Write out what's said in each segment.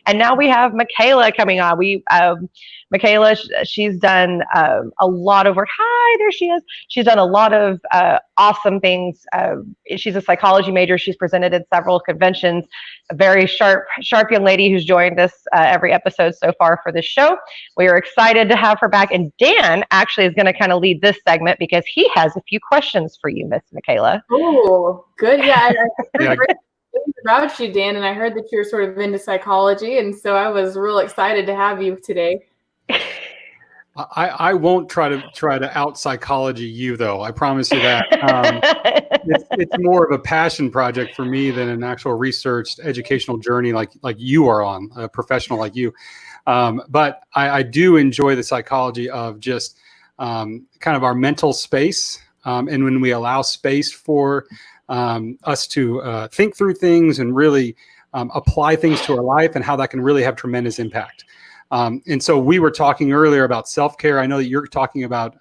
And now we have Michaela coming on. Michaela, she's done a lot of work. Hi, there she is. She's done a lot of awesome things. She's a psychology major. She's presented at several conventions. A very sharp young lady who's joined us every episode so far for this show. We are excited to have her back. And Dan actually is going to kind of lead this segment because he has a few questions for you, Miss Michaela. Oh, good. Yeah. About you, Dan, and I heard that you're sort of into psychology, and so I was real excited to have you today. I won't try to out psychology you, though. I promise you that. It's more of a passion project for me than an actual researched educational journey like you are on, a professional like you. But I do enjoy the psychology of just kind of our mental space, and when we allow space for us to think through things and really apply things to our life and how that can really have tremendous impact. And so we were talking earlier about self-care. I know that you're talking about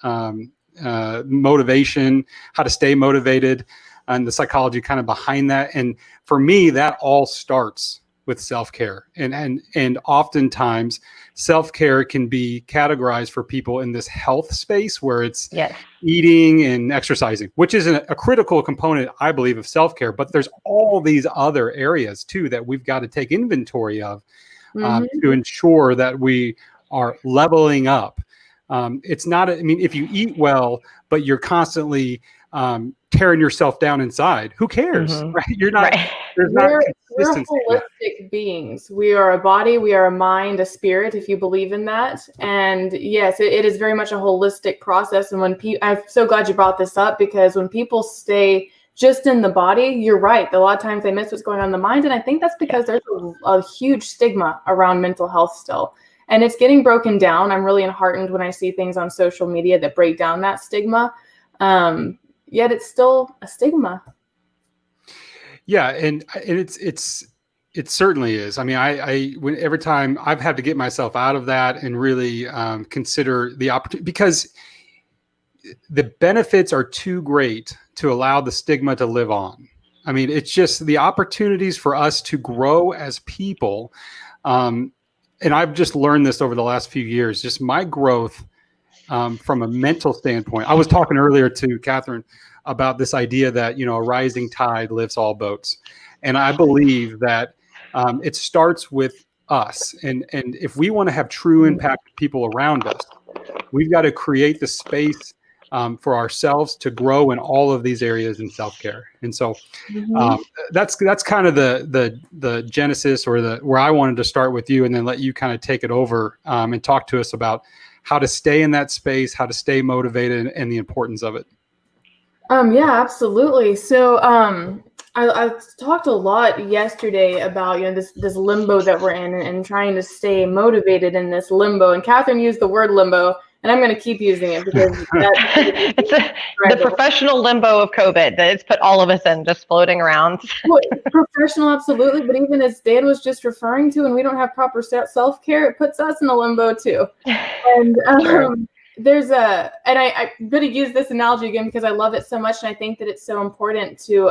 motivation, how to stay motivated, and the psychology kind of behind that. And for me, that all starts with self-care. And oftentimes self-care can be categorized for people in this health space where it's eating and exercising, which is a critical component, I believe, of self-care. But there's all these other areas too that we've got to take inventory of to ensure that we are leveling up. It's not, if you eat well, but you're constantly tearing yourself down inside, who cares, right? You're not, we're holistic beings. We are a body, we are a mind, a spirit, if you believe in that. And yes, it is very much a holistic process. And when I'm so glad you brought this up, because when people stay just in the body, you're right. A lot of times they miss what's going on in the mind. And I think that's because there's a huge stigma around mental health still. And it's getting broken down. I'm really enheartened when I see things on social media that break down that stigma. Yet it's still a stigma. Yeah, and it certainly is. I mean, every time I've had to get myself out of that and really consider the opportunity, because the benefits are too great to allow the stigma to live on. I mean, it's just the opportunities for us to grow as people. And I've just learned this over the last few years, just my growth from a mental standpoint. I was talking earlier to Catherine about this idea that, a rising tide lifts all boats. And I believe that it starts with us. And if we want to have true impact with people around us, we've got to create the space for ourselves to grow in all of these areas in self-care. And so that's kind of the genesis, or where I wanted to start with you, and then let you kind of take it over and talk to us about how to stay in that space, how to stay motivated, and the importance of it. Yeah, absolutely. So I talked a lot yesterday about this limbo that we're in, and trying to stay motivated in this limbo. And Catherine used the word limbo, and I'm going to keep using it because it's the professional limbo of COVID that it's put all of us in, just floating around. Well, professional, absolutely. But even as Dan was just referring to, and we don't have proper self-care, it puts us in a limbo too. And I'm going to use this analogy again because I love it so much, and I think that it's so important to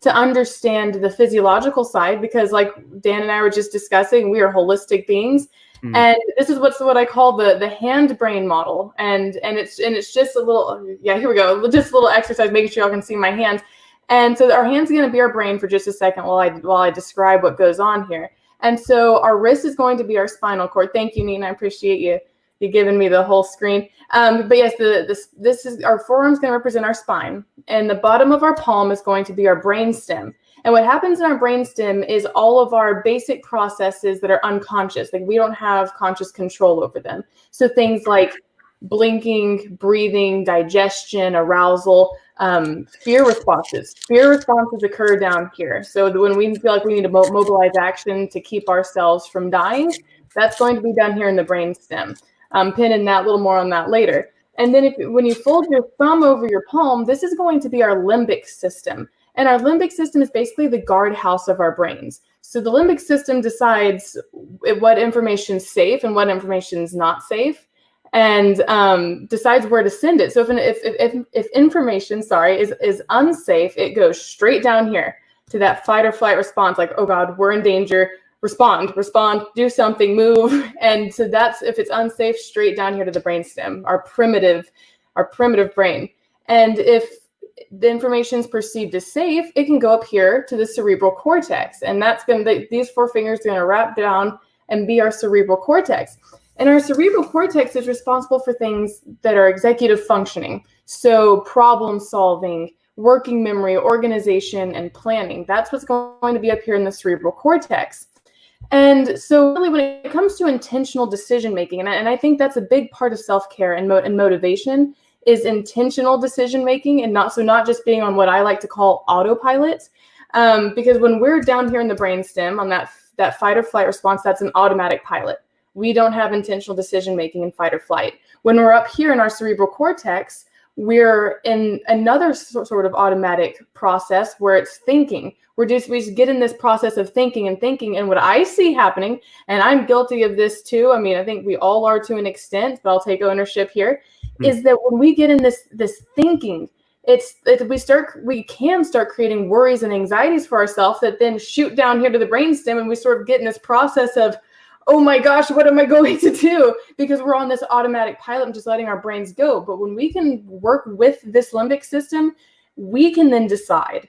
understand the physiological side, because like Dan and I were just discussing, we are holistic beings. And this is what I call the hand brain model. And it's just a little, here we go. Just a little exercise, making sure y'all can see my hands. And so our hands are going to be our brain for just a second while I describe what goes on here. And so our wrist is going to be our spinal cord. Thank you, Nina. I appreciate you giving me the whole screen. But yes, this is our forearm's going to represent our spine, and the bottom of our palm is going to be our brain stem. And what happens in our brainstem is all of our basic processes that are unconscious. Like, we don't have conscious control over them. So things like blinking, breathing, digestion, arousal, fear responses. Fear responses occur down here. So when we feel like we need to mobilize action to keep ourselves from dying, that's going to be down here in the brainstem. Pinning that a little more on that later. And then when you fold your thumb over your palm, this is going to be our limbic system. And our limbic system is basically the guardhouse of our brains. So the limbic system decides what information is safe and what information is not safe, and decides where to send it. So if information, is unsafe, it goes straight down here to that fight or flight response, like, oh God, we're in danger. respond, do something, move. And so that's, if it's unsafe, straight down here to the brainstem, our primitive brain. And if the information is perceived as safe, it can go up here to the cerebral cortex. And that's these 4 fingers are going to wrap down and be our cerebral cortex. And our cerebral cortex is responsible for things that are executive functioning. So problem solving, working memory, organization, and planning. That's what's going to be up here in the cerebral cortex. And so really when it comes to intentional decision making, and I think that's a big part of self-care and motivation, is intentional decision making, and not just being on what I like to call autopilot. Because when we're down here in the brainstem on that fight or flight response, that's an automatic pilot. We don't have intentional decision making in fight or flight. When we're up here in our cerebral cortex, we're in another sort of automatic process where it's thinking. We just get in this process of thinking. And what I see happening, and I'm guilty of this too, I mean, I think we all are to an extent, but I'll take ownership here, is that when we get in this thinking, we can start creating worries and anxieties for ourselves that then shoot down here to the brainstem, and we sort of get in this process of, oh my gosh, what am I going to do? Because we're on this automatic pilot and just letting our brains go. But when we can work with this limbic system, we can then decide,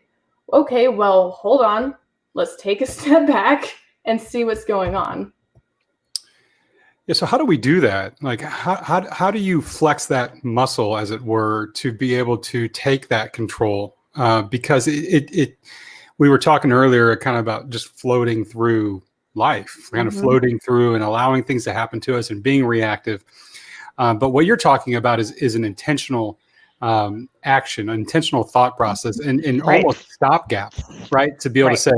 okay, well, hold on, let's take a step back and see what's going on. Yeah. So how do we do that? Like, how do you flex that muscle, as it were, to be able to take that control? Because we were talking earlier kind of about just floating through life, kind of floating through and allowing things to happen to us and being reactive. But what you're talking about is an intentional action, an intentional thought process, and Right. almost stopgap, right? To be able to say,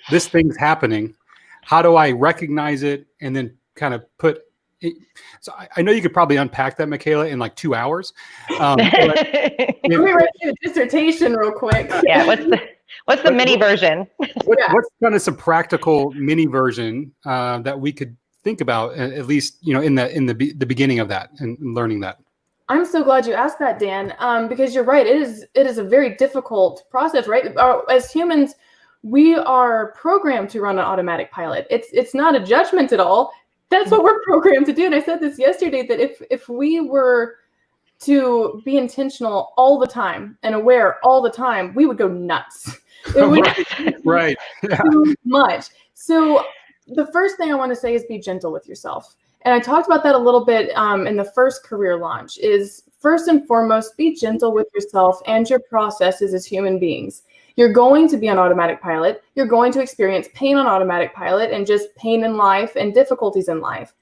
this thing's happening. How do I recognize it and then kind of put it? So I know you could probably unpack that, Michaela, in like 2 hours. Let me write you a dissertation real quick. Yeah, what's the mini version? What's kind of some practical mini version that we could think about, at least, in the beginning of that and learning that? I'm so glad you asked that, Dan, because you're right. It is a very difficult process, right? As humans, we are programmed to run an automatic pilot. It's not a judgment at all. That's what we're programmed to do. And I said this yesterday, that if we were to be intentional all the time and aware all the time, we would go nuts. It would right. Yeah. too much. So the first thing I want to say is be gentle with yourself. And I talked about that a little bit in the first career launch, is first and foremost, be gentle with yourself and your processes as human beings. You're going to be on automatic pilot. You're going to experience pain on automatic pilot and just pain in life and difficulties in life.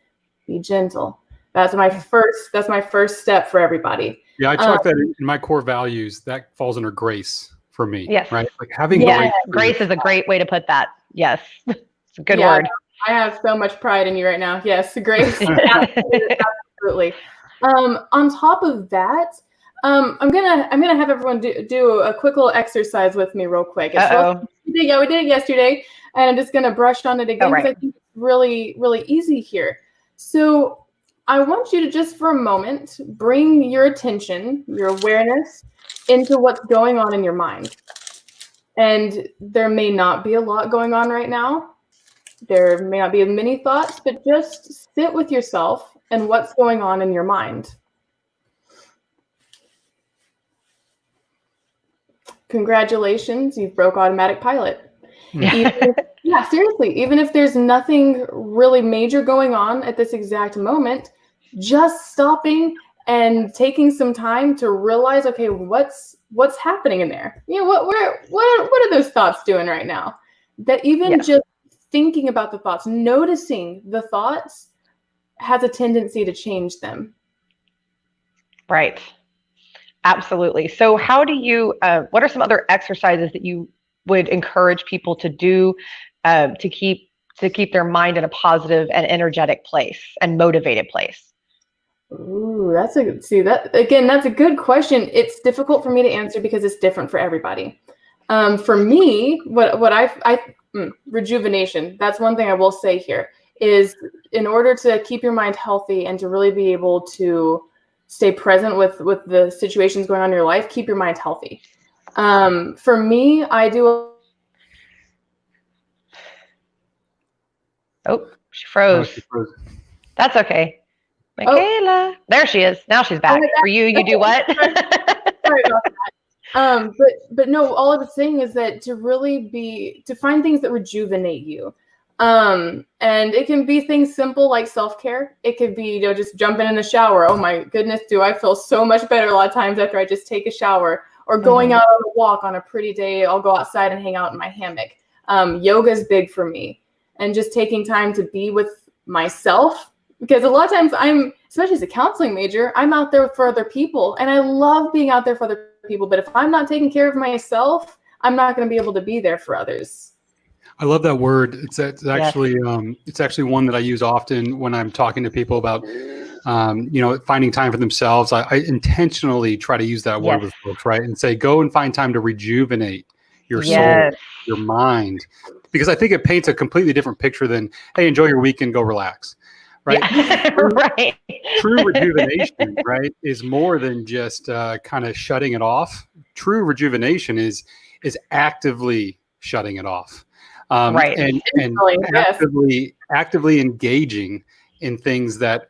Be gentle. That's my first step for everybody. Yeah, I chalk that in my core values. That falls under grace for me. Yes. Right. Like having grace is a great way to put that. Yes. It's a good word. I have so much pride in you right now. Yes, grace. Absolutely. On top of that, I'm gonna have everyone do a quick little exercise with me real quick. We did it yesterday, and I'm just gonna brush on it again because I think it's really, really easy here. So I want you to just for a moment bring your attention, your awareness, into what's going on in your mind. And there may not be a lot going on right now. There may not be many thoughts, but just sit with yourself and what's going on in your mind. Congratulations, you've broke automatic pilot. Yeah, seriously, even if there's nothing really major going on at this exact moment, just stopping and taking some time to realize, okay, what's happening in there? What are those thoughts doing right now? That even just thinking about the thoughts, noticing the thoughts has a tendency to change them. Right. Absolutely. So how do you, what are some other exercises that you would encourage people to do to keep their mind in a positive and energetic place and motivated place? Ooh, that's a good question. It's difficult for me to answer because it's different for everybody. For me, rejuvenation. That's one thing I will say here is, in order to keep your mind healthy and to really be able to stay present with the situations going on in your life, keep your mind healthy. For me, I do Oh, she Oh, froze. she froze. That's okay. Michaela. There she is. Now she's back. For you, you do what? Sorry about that. But no, all I was saying is that to find things that rejuvenate you. And it can be things simple like self-care. It could be, just jumping in the shower. Oh my goodness, do I feel so much better a lot of times after I just take a shower, or going out on a walk on a pretty day. I'll go outside and hang out in my hammock. Yoga is big for me, and just taking time to be with myself, because a lot of times especially as a counseling major, I'm out there for other people, and I love being out there for other people. But if I'm not taking care of myself, I'm not going to be able to be there for others. I love that word. It's actually it's actually one that I use often when I'm talking to people about finding time for themselves. I intentionally try to use that word with folks, right? And say, go and find time to rejuvenate your soul, your mind, because I think it paints a completely different picture than, hey, enjoy your weekend, go relax, right? Right. True rejuvenation, right, is more than just kind of shutting it off. True rejuvenation is actively shutting it off. Right. And actively engaging in things that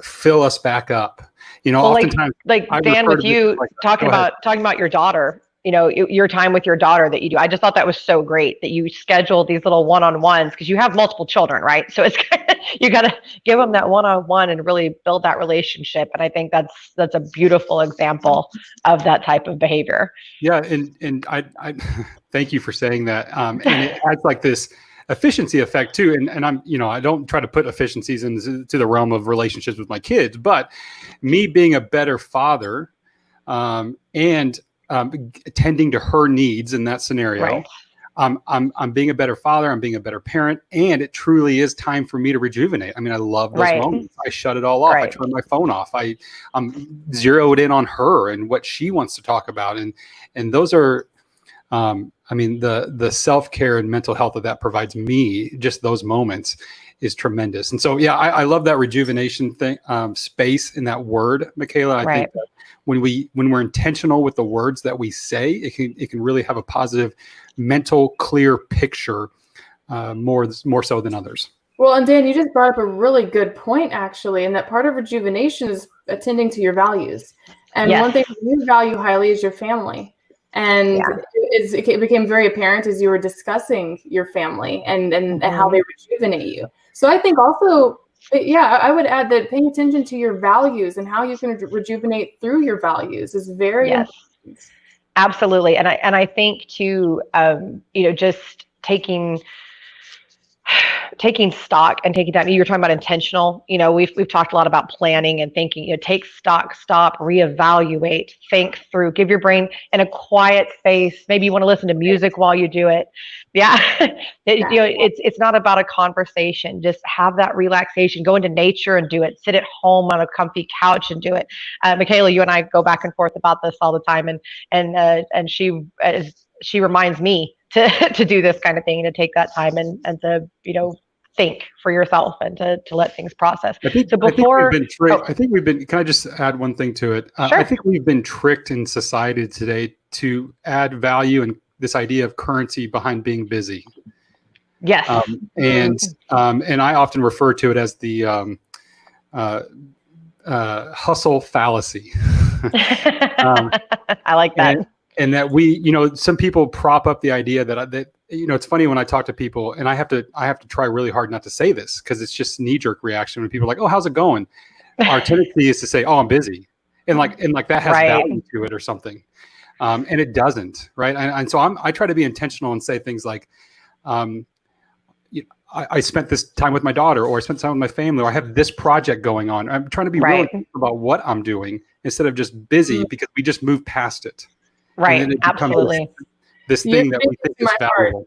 fill us back up. Oftentimes, like Dan, with you talking about your daughter, your time with your daughter that you do. I just thought that was so great that you schedule these little one-on-ones, because you have multiple children, right? So it's you got to give them that one-on-one and really build that relationship. And I think that's a beautiful example of that type of behavior. Yeah, and I thank you for saying that. And it adds like this efficiency effect too. And I'm, I don't try to put efficiencies into the realm of relationships with my kids, but me being a better father and attending to her needs in that scenario. Right. I'm being a better father. I'm being a better parent, and it truly is time for me to rejuvenate. I mean, I love those moments. I shut it all off. I turn my phone off. I'm zeroed in on her and what she wants to talk about, and those are, the self-care and mental health that provides me, just those moments, is tremendous. And so, yeah, I love that rejuvenation thing, space in that word, Michaela. I think that when we're intentional with the words that we say, it can really have a positive mental clear picture, more so than others. Well, and Dan, you just brought up a really good point, actually, and that part of rejuvenation is attending to your values. And one thing you value highly is your family. And it became very apparent as you were discussing your family and how they rejuvenate you. So I think also, I would add that paying attention to your values and how you can rejuvenate through your values is very important. Absolutely. And I think too, just taking stock and taking time. You were talking about intentional. We've talked a lot about planning and thinking. Take stock, stop, reevaluate, think through, give your brain in a quiet space. Maybe you want to listen to music while you do it. It's not about a conversation. Just have that relaxation. Go into nature and do it. Sit at home on a comfy couch and do it. Michaela, you and I go back and forth about this all the time, and she reminds me to do this kind of thing, to take that time and to think for yourself and to let things process. I think we've been. Can I just add one thing to it? Sure. I think we've been tricked in society today to add value and this idea of currency behind being busy. Yes. And I often refer to it as the hustle fallacy. I like that. And that some people prop up the idea that it's funny when I talk to people, and I have to try really hard not to say this, because it's just knee-jerk reaction when people are like, "Oh, how's it going?" Our tendency is to say, "Oh, I'm busy," and like that has value to it or something, and it doesn't, right? And so I try to be intentional and say things like, I spent this time with my daughter, or I spent time with my family, or I have this project going on. I'm trying to be really clear about what I'm doing instead of just busy, because we just move past it. Right. Absolutely. This thing that we think is valuable.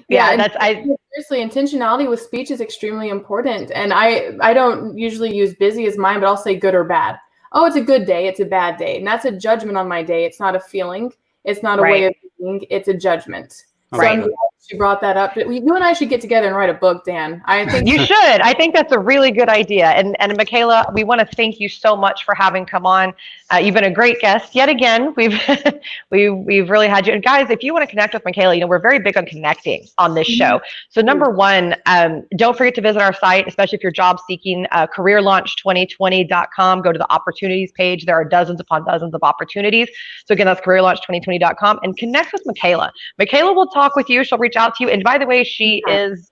Seriously, intentionality with speech is extremely important. And I don't usually use busy as mine, but I'll say good or bad. Oh, it's a good day. It's a bad day. And that's a judgment on my day. It's not a feeling. It's not a way of being. It's a judgment. So I'm she brought that up. You and I should get together and write a book, Dan. I think you should. I think that's a really good idea. And Michaela, we want to thank you so much for having come on. You've been a great guest yet again. We've we've really had you. And guys, if you want to connect with Michaela, we're very big on connecting on this show. So number one, don't forget to visit our site, especially if you're job seeking. Careerlaunch2020.com. Go to the opportunities page. There are dozens upon dozens of opportunities. So again, that's careerlaunch2020.com, and connect with Michaela. Michaela will talk with you. She'll reach out to you. And by the way, she is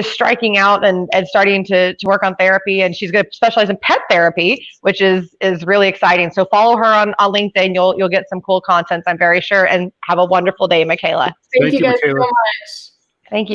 striking out and starting to work on therapy, and she's going to specialize in pet therapy, which is really exciting. So follow her on LinkedIn. You'll get some cool content, I'm very sure. And have a wonderful day, Michaela. Thank you guys Michaela. so much. Thank you.